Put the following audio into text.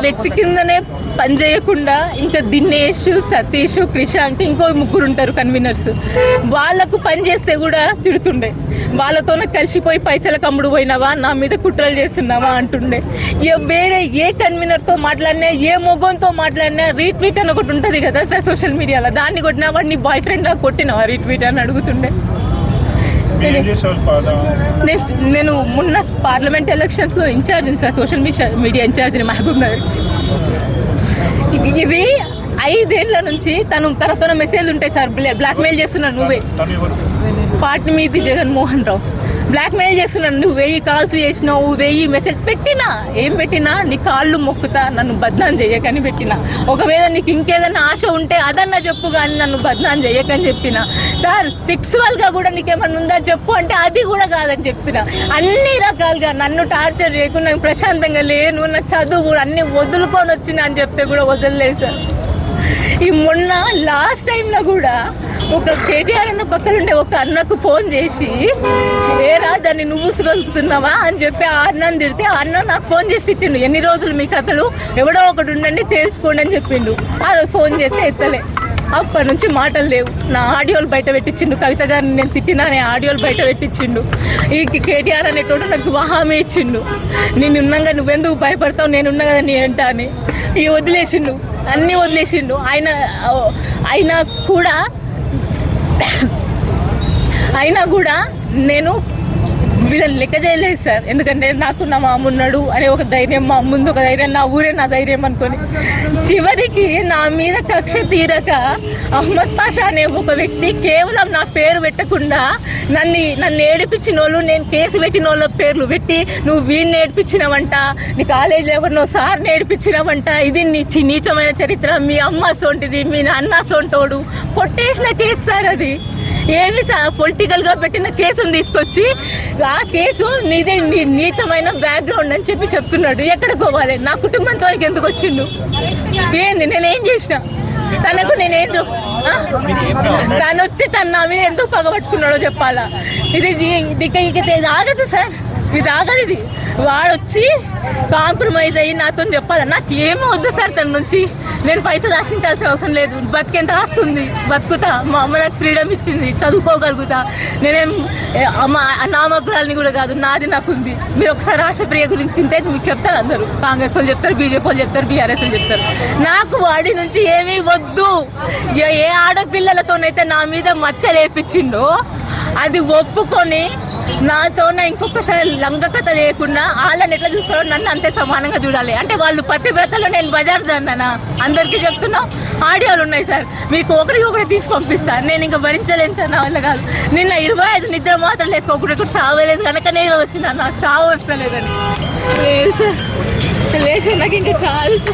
వ్యక్తి కిందనే పని చేయకుండా ఇంకా దినేష్, సతీష్, క్రిషాంక్ ఇంకో ముగ్గురు ఉంటారు కన్వీనర్స్. వాళ్ళకు పని చేస్తే కూడా తిడుతుండే. వాళ్ళతోనే కలిసిపోయి పైసలకు అమ్ముడు పోయినావా, నా మీద కుట్రలు చేస్తున్నావా అంటుండే. వేరే ఏ కన్వీనర్తో మాట్లాడినా, ఏ మొగంతో మాట్లాడినా రీట్వీట్ అని ఒకటి ఉంటుంది కదా సార్ సోషల్ మీడియాలో, దాన్ని కొట్టినా వాడు నీ బాయ్ ఫ్రెండ్ కొట్టినావా రీట్వీట్ అని అడుగుతుండే. నేను మొన్న పార్లమెంట్ ఎలక్షన్స్ లో incharge sir, social media incharge Mahbubnagar. ఇవి 5 ఏళ్ల నుంచి తనతో మెసేజ్లు ఉంటాయి సార్. బ్లాక్మెయిల్ చేస్తున్నాను నువ్వే, పార్టీ మీది జగన్మోహన్ రావు బ్లాక్మెయిల్ చేస్తున్నాను. నువ్వు 1000 కాల్స్ చేసినావు, 1000 మెసేజ్ పెట్టినా, ఏం పెట్టినా నీ కాళ్ళు మొక్కుతా, నన్ను బద్నాం చెయ్యకని పెట్టినా. ఒకవేళ నీకు ఇంకేదైనా ఆశ ఉంటే అదన్నా చెప్పు కానీ నన్ను బద్నాం చెయ్యకని చెప్పిన సార్. సెక్సువల్గా కూడా నీకేమన్నా ఉందా చెప్పు అంటే అది కూడా కాదని చెప్పిన. అన్ని రకాలుగా నన్ను టార్చర్ చేయకుండా ప్రశాంతంగా లేను, నా చదువు అన్ని వదులుకొని వచ్చిన అని చెప్తే కూడా వదలలేదు సార్. ఈ మొన్న లాస్ట్ టైంలో కూడా ఒక కేటీఆర్ అన్న పక్కనుండే ఒక అన్నకు ఫోన్ చేసి, ఏరా దాన్ని నువ్వు సుగలుగుతున్నావా అని చెప్పి ఆ అన్నని తిడితే, ఆ అన్న నాకు ఫోన్ చేసి తిట్టిండు, ఎన్ని రోజులు మీ కథలు, ఎవడో ఒకటి ఉండండి తెలుసుకోండి అని చెప్పిండు. ఆ రోజు ఫోన్ చేస్తే ఎత్తలే. అప్పటి నుంచి మాటలు లేవు. నా ఆడియోలు బయట పెట్టించిండు, కవిత గారిని నేను తిట్టినా అనే ఆడియోలు బయట పెట్టించిండు. ఈ కేటీఆర్ అనేటోడు నాకు హామీ ఇచ్చిండు, నేనున్నాగా నువ్వెందుకు భయపడతావు, నేనున్నా కదా నీ అంట అని. ఇవి వదిలేసిండు, అన్నీ వదిలేసిండు. అయినా కూడా నేను వీళ్ళని లెక్క చేయలేదు సార్. ఎందుకంటే నాకు నా మామ ఉన్నాడు అనే ఒక ధైర్యం, మా ముందు ఒక ధైర్యం, నా ఊరే నా ధైర్యం అనుకొని చివరికి నా మీద కక్ష తీరక అహ్మద్ పాషా అనే ఒక వ్యక్తి కేవలం నా పేరు పెట్టకుండా నన్ను ఏడిపించిన వాళ్ళు, నేను కేసు పెట్టిన వాళ్ళ పేర్లు పెట్టి, నువ్వు వీడిని ఏడిపించినవంట, నీ కాలేజీలో ఎవరినో సార్ని ఏడిపించినవంట, ఇది నీచమైన చరిత్ర, మీ అమ్మ సొంటిది, మీ నాన్న సొంటోడు, కొట్టేసిన కేసు సార్ అది. ఏమి పొలిటికల్ గా పెట్టిన కేసును తీసుకొచ్చి ఆ కేసు నీదే నీచమైన బ్యాక్గ్రౌండ్ అని చెప్పి చెప్తున్నాడు. ఎక్కడ పోవాలి, నా కుటుంబంతో ఎందుకు వచ్చిండు, ఏంది నేనేం చేసిన తనకు, నేనేందో తను వచ్చి నా మీద ఎందుకు పగబట్టుకున్నాడో చెప్పాలా. ఇది ఆగదు సార్, ఇది ఆగదు. ఇది వాడొచ్చి కాంప్రమైజ్ అయ్యి నాతో చెప్పాలి. నాకు ఏమో వద్దు సార్ తన నుంచి. నేను పైసలు ఆశించాల్సిన అవసరం లేదు, బతికేంత ఆస్తుంది, బతుకుతా. మా అమ్మ నాకు ఫ్రీడమ్ ఇచ్చింది, చదువుకోగలుగుతా. నేనేం నామగ్రాలని కూడా కాదు, నాది నాకుంది. మీరు ఒకసారి రాష్ట్రప్రియ గురించి ఇంతే మీకు చెప్తారు, అందరూ కాంగ్రెస్ వాళ్ళు చెప్తారు, బీజేపీ వాళ్ళు చెప్తారు, బీఆర్ఎస్ వాళ్ళు చెప్తారు. నాకు వాడి నుంచి ఏమీ వద్దు. ఏ ఆడపిల్లలతోనైతే నా మీద మచ్చలేపించిండో అది ఒప్పుకొని నాతోనే ఇంకొకసారి లంగకథ లేకుండా వాళ్ళని ఎట్లా చూస్తారో నన్ను అంతే సమానంగా చూడాలి. అంటే వాళ్ళు పతివ్రతలో నేను బజార్ దాన్నా అందరికీ చెప్తున్నా. ఆడియోలు ఉన్నాయి సార్, మీకు ఒకటి తీసి పంపిస్తాను. నేను ఇంకా భరించలేను సార్, నా వల్ల కాదు. నిన్న 25 నిద్ర మాత్రం లేదు, ఒకటి సావలేదు కనుక నేను వచ్చిందా, నాకు సావు వస్తలేదని లేదు సార్. లేదు సార్, నాకు ఇంకా కాదు సార్.